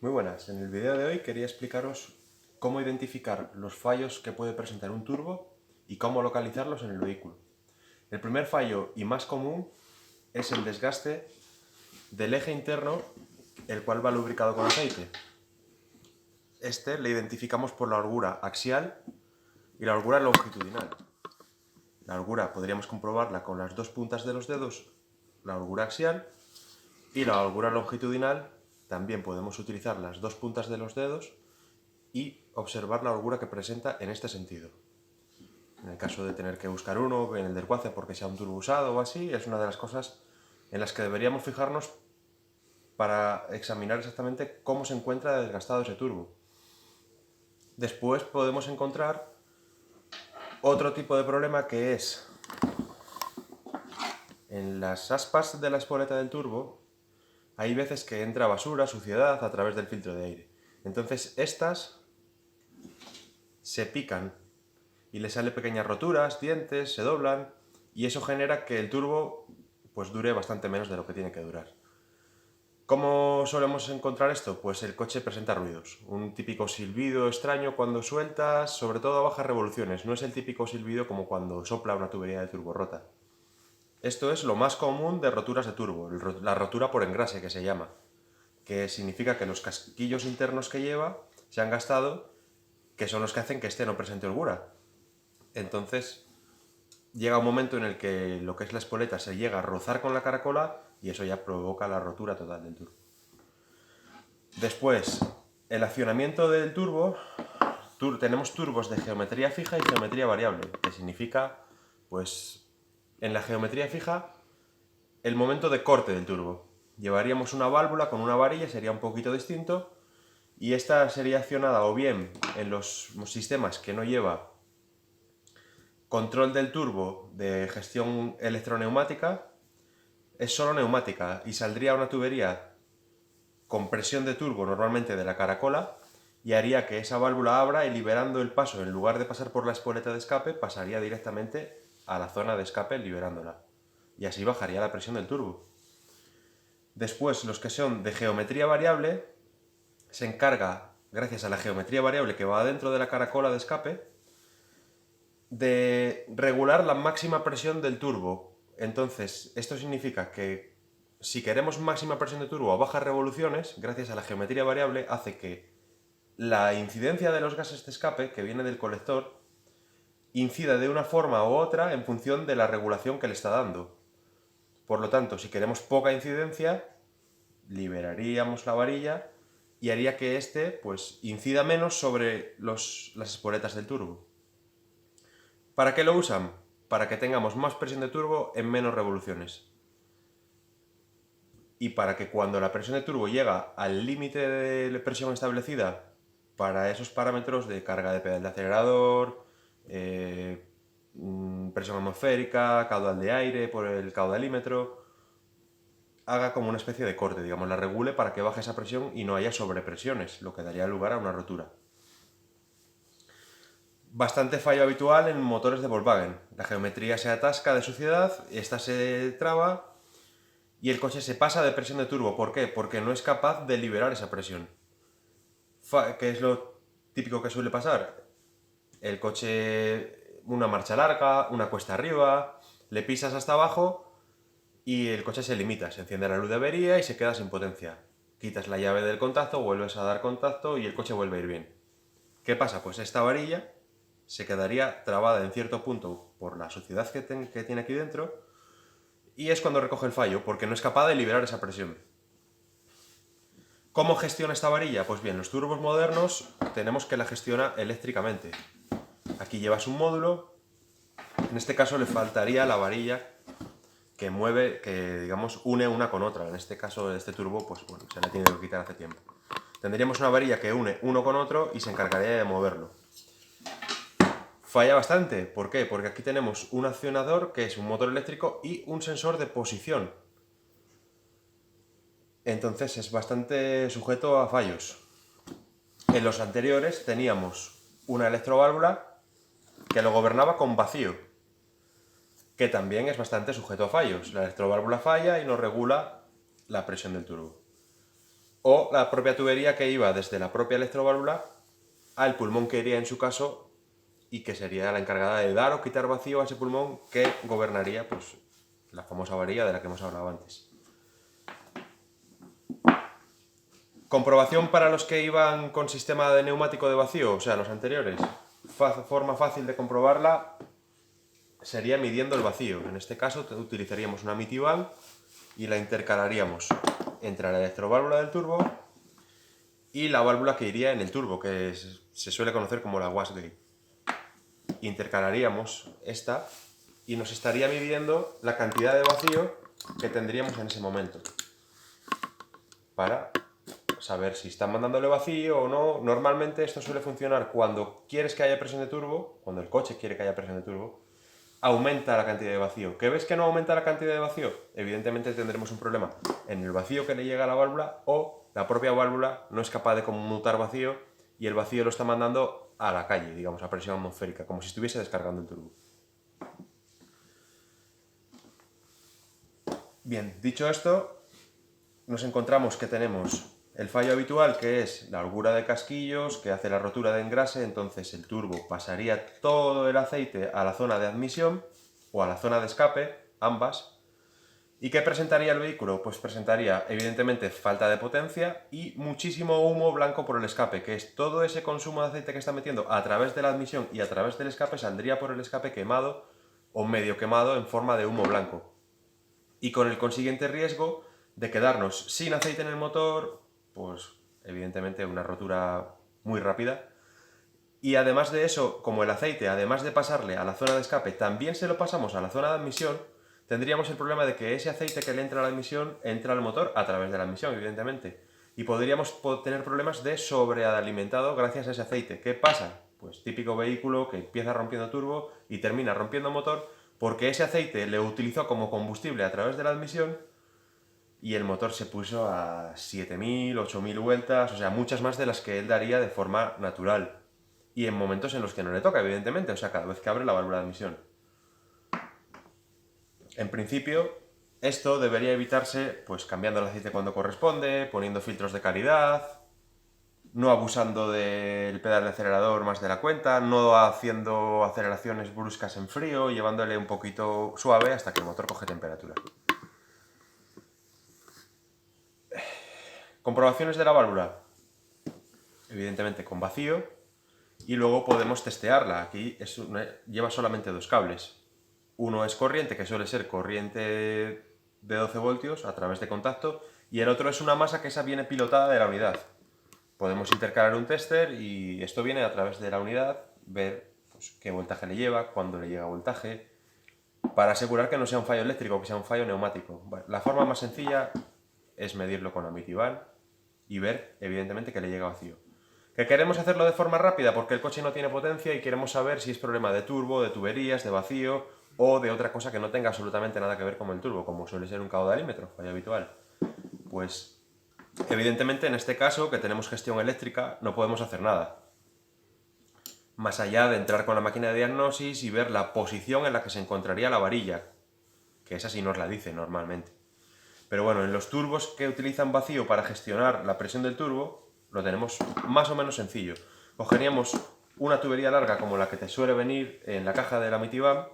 Muy buenas, en el vídeo de hoy quería explicaros cómo identificar los fallos que puede presentar un turbo y cómo localizarlos en el vehículo. El primer fallo y más común es el desgaste del eje interno, el cual va lubricado con aceite. Este le identificamos por la holgura axial y la holgura longitudinal. La holgura podríamos comprobarla con las dos puntas de los dedos, la holgura axial, y la holgura longitudinal también podemos utilizar las dos puntas de los dedos y observar la holgura que presenta en este sentido. En el caso de tener que buscar uno en el desguace porque sea un turbo usado o así, es una de las cosas en las que deberíamos fijarnos para examinar exactamente cómo se encuentra desgastado ese turbo. Después podemos encontrar otro tipo de problema, que es en las aspas de la espoleta del turbo. Hay veces que entra basura, suciedad a través del filtro de aire. Entonces estas se pican y le salen pequeñas roturas, dientes, se doblan, y eso genera que el turbo pues dure bastante menos de lo que tiene que durar. ¿Cómo solemos encontrar esto? Pues el coche presenta ruidos. Un típico silbido extraño cuando sueltas, sobre todo a bajas revoluciones. No es el típico silbido como cuando sopla una tubería de turbo rota. Esto es lo más común de roturas de turbo, la rotura por engrase, que se llama, que significa que los casquillos internos que lleva se han gastado, que son los que hacen que este no presente holgura. Entonces llega un momento en el que lo que es la espoleta se llega a rozar con la caracola y eso ya provoca la rotura total del turbo. Después, el accionamiento del turbo. Tenemos turbos de geometría fija y geometría variable, que significa, pues, en la geometría fija, el momento de corte del turbo. Llevaríamos una válvula con una varilla, sería un poquito distinto, y esta sería accionada o bien en los sistemas que no lleva control del turbo de gestión electroneumática, es solo neumática y saldría una tubería con presión de turbo normalmente de la caracola y haría que esa válvula abra y, liberando el paso, en lugar de pasar por la espoleta de escape, pasaría directamente a la zona de escape liberándola, y así bajaría la presión del turbo. Después, los que son de geometría variable, se encarga, gracias a la geometría variable que va dentro de la caracola de escape, de regular la máxima presión del turbo. Entonces, esto significa que si queremos máxima presión de turbo a bajas revoluciones, gracias a la geometría variable, hace que la incidencia de los gases de escape, que viene del colector, incida de una forma u otra en función de la regulación que le está dando. Por lo tanto, si queremos poca incidencia, liberaríamos la varilla y haría que este pues incida menos sobre las espoletas del turbo. ¿Para qué lo usan? Para que tengamos más presión de turbo en menos revoluciones. Y para que cuando la presión de turbo llega al límite de presión establecida para esos parámetros de carga de pedal de acelerador, presión atmosférica, caudal de aire por el caudalímetro, haga como una especie de corte, digamos, la regule para que baje esa presión y no haya sobrepresiones, lo que daría lugar a una rotura. Bastante fallo habitual en motores de Volkswagen. La geometría se atasca de suciedad, esta se traba y el coche se pasa de presión de turbo. ¿Por qué? Porque no es capaz de liberar esa presión. ¿Qué es lo típico que suele pasar? El coche, una marcha larga, una cuesta arriba, le pisas hasta abajo y el coche se limita, se enciende la luz de avería y se queda sin potencia. Quitas la llave del contacto, vuelves a dar contacto y el coche vuelve a ir bien. ¿Qué pasa? Pues esta varilla se quedaría trabada en cierto punto por la suciedad que tiene aquí dentro, y es cuando recoge el fallo, porque no es capaz de liberar esa presión. ¿Cómo gestiona esta varilla? Pues bien, los turbos modernos tenemos que la gestiona eléctricamente. Aquí llevas un módulo, en este caso le faltaría la varilla que mueve, que digamos une una con otra. En este caso, este turbo, pues bueno, se la tiene que quitar hace tiempo. Tendríamos una varilla que une uno con otro y se encargaría de moverlo. Falla bastante. ¿Por qué? Porque aquí tenemos un accionador, que es un motor eléctrico, y un sensor de posición. Entonces es bastante sujeto a fallos. En los anteriores teníamos una electroválvula que lo gobernaba con vacío, que también es bastante sujeto a fallos. La electroválvula falla y no regula la presión del turbo. o la propia tubería que iba desde la propia electroválvula al pulmón que iría en su caso y que sería la encargada de dar o quitar vacío a ese pulmón que gobernaría pues, la famosa varilla de la que hemos hablado antes. Comprobación para los que iban con sistema de neumático de vacío, o sea, los anteriores. Forma fácil de comprobarla sería midiendo el vacío. En este caso utilizaríamos una Mitivan y la intercalaríamos entre la electroválvula del turbo y la válvula que iría en el turbo, que se suele conocer como la wastegate. Intercalaríamos esta y nos estaría midiendo la cantidad de vacío que tendríamos en ese momento para saber si están mandándole vacío o no. Normalmente esto suele funcionar cuando quieres que haya presión de turbo, cuando el coche quiere que haya presión de turbo, aumenta la cantidad de vacío. ¿Qué ves que no aumenta la cantidad de vacío? Evidentemente tendremos un problema en el vacío que le llega a la válvula o la propia válvula no es capaz de conmutar vacío y el vacío lo está mandando a la calle, digamos, a presión atmosférica, como si estuviese descargando el turbo. Bien, dicho esto, nos encontramos que tenemos el fallo habitual, que es la holgura de casquillos, que hace la rotura de engrase, entonces el turbo pasaría todo el aceite a la zona de admisión o a la zona de escape, ambas. ¿Y qué presentaría el vehículo? Pues presentaría evidentemente falta de potencia y muchísimo humo blanco por el escape, que es todo ese consumo de aceite que está metiendo a través de la admisión y a través del escape saldría por el escape quemado o medio quemado en forma de humo blanco. Y con el consiguiente riesgo de quedarnos sin aceite en el motor, pues evidentemente una rotura muy rápida. Y además de eso, como el aceite, además de pasarle a la zona de escape, también se lo pasamos a la zona de admisión, tendríamos el problema de que ese aceite que le entra a la admisión entra al motor a través de la admisión, evidentemente. Y podríamos tener problemas de sobrealimentado gracias a ese aceite. ¿Qué pasa? Pues típico vehículo que empieza rompiendo turbo y termina rompiendo motor porque ese aceite le utilizó como combustible a través de la admisión y el motor se puso a 7.000, 8.000 vueltas, o sea, muchas más de las que él daría de forma natural. Y en momentos en los que no le toca, evidentemente, o sea, cada vez que abre la válvula de admisión. En principio, esto debería evitarse pues cambiando el aceite cuando corresponde, poniendo filtros de calidad, no abusando del pedal de acelerador más de la cuenta, no haciendo aceleraciones bruscas en frío, llevándole un poquito suave hasta que el motor coge temperatura. Comprobaciones de la válvula, evidentemente con vacío, y luego podemos testearla. Aquí lleva solamente dos cables. Uno es corriente, que suele ser corriente de 12 voltios a través de contacto, y el otro es una masa que esa viene pilotada de la unidad. Podemos intercalar un tester y esto viene a través de la unidad, ver pues, qué voltaje le lleva, cuándo le llega voltaje, para asegurar que no sea un fallo eléctrico, que sea un fallo neumático. Bueno, la forma más sencilla es medirlo con la Mitivan y ver, evidentemente, que le llega vacío. ¿Que queremos hacerlo de forma rápida porque el coche no tiene potencia y queremos saber si es problema de turbo, de tuberías, de vacío o de otra cosa que no tenga absolutamente nada que ver con el turbo, como suele ser un caudalímetro, fallo habitual? Pues, evidentemente, en este caso, que tenemos gestión eléctrica, no podemos hacer nada. Más allá de entrar con la máquina de diagnosis y ver la posición en la que se encontraría la varilla, que esa sí nos la dice normalmente. Pero bueno, en los turbos que utilizan vacío para gestionar la presión del turbo, lo tenemos más o menos sencillo. Cogeríamos una tubería larga como la que te suele venir en la caja de la Mitivan,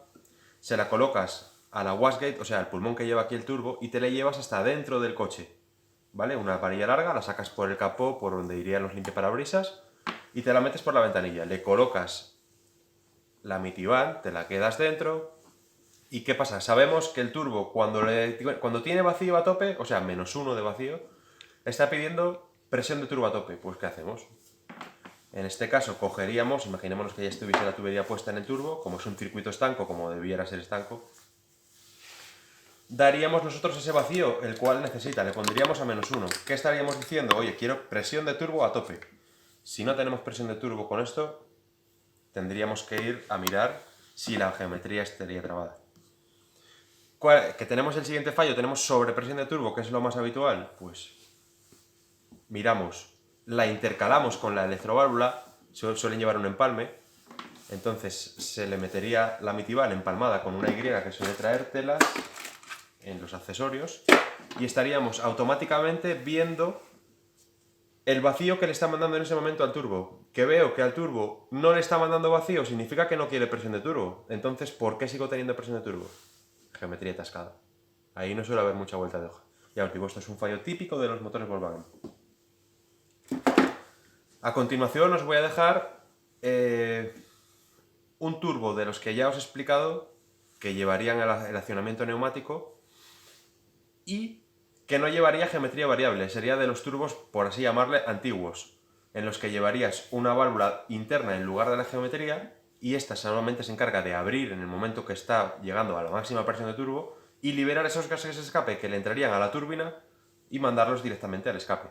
se la colocas a la wastegate, o sea, al pulmón que lleva aquí el turbo, y te la llevas hasta dentro del coche. ¿Vale? Una varilla larga, la sacas por el capó, por donde irían los limpiaparabrisas, y te la metes por la ventanilla. Le colocas la Mitivan, te la quedas dentro. ¿Y qué pasa? Sabemos que el turbo, cuando tiene vacío a tope, o sea, -1 de vacío, está pidiendo presión de turbo a tope. Pues, ¿qué hacemos? En este caso, cogeríamos, imaginémonos que ya estuviese la tubería puesta en el turbo, como es un circuito estanco, como debiera ser estanco, daríamos nosotros ese vacío, el cual necesita, le pondríamos a -1. ¿Qué estaríamos diciendo? Oye, quiero presión de turbo a tope. Si no tenemos presión de turbo con esto, tendríamos que ir a mirar si la geometría estaría trabada. Que tenemos el siguiente fallo, tenemos sobrepresión de turbo, que es lo más habitual, pues miramos, la intercalamos con la electroválvula, suelen llevar un empalme, entonces se le metería la Mitivan empalmada con una Y que suele traer telas en los accesorios y estaríamos automáticamente viendo el vacío que le está mandando en ese momento al turbo. Que veo que al turbo no le está mandando vacío, significa que no quiere presión de turbo. Entonces, ¿por qué sigo teniendo presión de turbo? Geometría atascada. Ahí no suele haber mucha vuelta de hoja. Ya os digo, esto es un fallo típico de los motores Volkswagen. A continuación os voy a dejar un turbo de los que ya os he explicado, que llevarían el accionamiento neumático y que no llevaría geometría variable. Sería de los turbos, por así llamarle, antiguos, en los que llevarías una válvula interna en lugar de la geometría, y esta normalmente se encarga de abrir en el momento que está llegando a la máxima presión de turbo y liberar esos gases de escape que le entrarían a la turbina y mandarlos directamente al escape.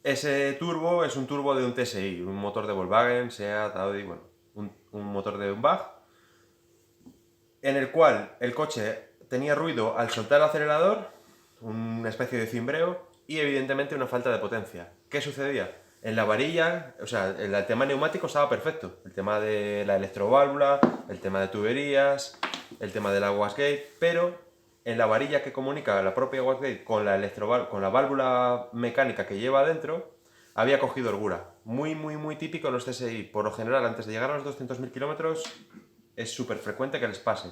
Ese turbo es un turbo de un TSI, un motor de Volkswagen, Seat, Audi, bueno, un motor de un BAG, en el cual el coche tenía ruido al soltar el acelerador, una especie de cimbreo y evidentemente una falta de potencia. ¿Qué sucedía? En la varilla, o sea, el tema neumático estaba perfecto. El tema de la electroválvula, el tema de tuberías, el tema de la wastegate, pero en la varilla que comunica la propia wastegate con la válvula mecánica que lleva adentro, había cogido holgura. Muy típico en los TSI. Por lo general, antes de llegar a los 200.000 kilómetros, es súper frecuente que les pase.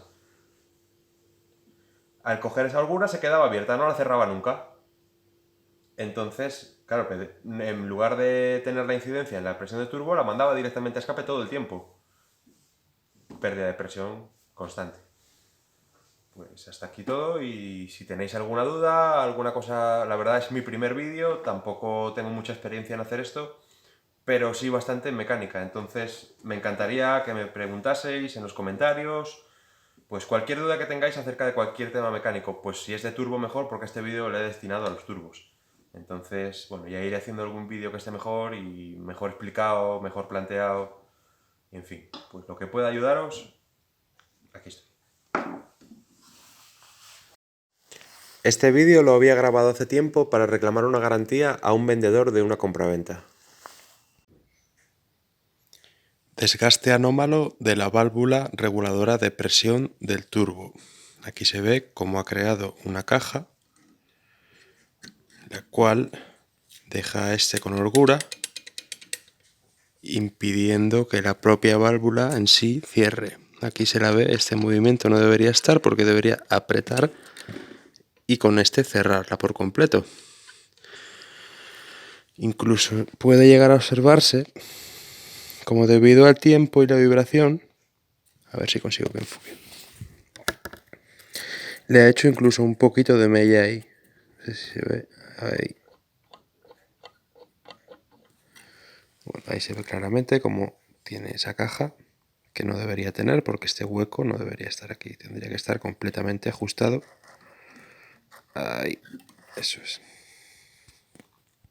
Al coger esa holgura se quedaba abierta, no la cerraba nunca. Entonces, claro, en lugar de tener la incidencia en la presión de turbo, la mandaba directamente a escape todo el tiempo. Pérdida de presión constante. Pues hasta aquí todo, y si tenéis alguna duda, alguna cosa, la verdad es mi primer vídeo, tampoco tengo mucha experiencia en hacer esto, pero sí bastante en mecánica, entonces me encantaría que me preguntaseis en los comentarios, pues cualquier duda que tengáis acerca de cualquier tema mecánico, pues si es de turbo mejor, porque este vídeo lo he destinado a los turbos. Entonces, bueno, ya iré haciendo algún vídeo que esté mejor y mejor explicado, mejor planteado, en fin, pues lo que pueda ayudaros, aquí estoy. Este vídeo lo había grabado hace tiempo para reclamar una garantía a un vendedor de una compraventa. Desgaste anómalo de la válvula reguladora de presión del turbo. Aquí se ve cómo ha creado una caja, la cual deja a este con holgura, impidiendo que la propia válvula en sí cierre. Aquí se la ve, este movimiento no debería estar porque debería apretar y con este cerrarla por completo. Incluso puede llegar a observarse como debido al tiempo y la vibración, a ver si consigo que enfoque, le ha hecho incluso un poquito de mella ahí. No sé si se ve ahí. Bueno, ahí se ve claramente cómo tiene esa caja, que no debería tener porque este hueco no debería estar aquí, tendría que estar completamente ajustado. Ahí, eso es.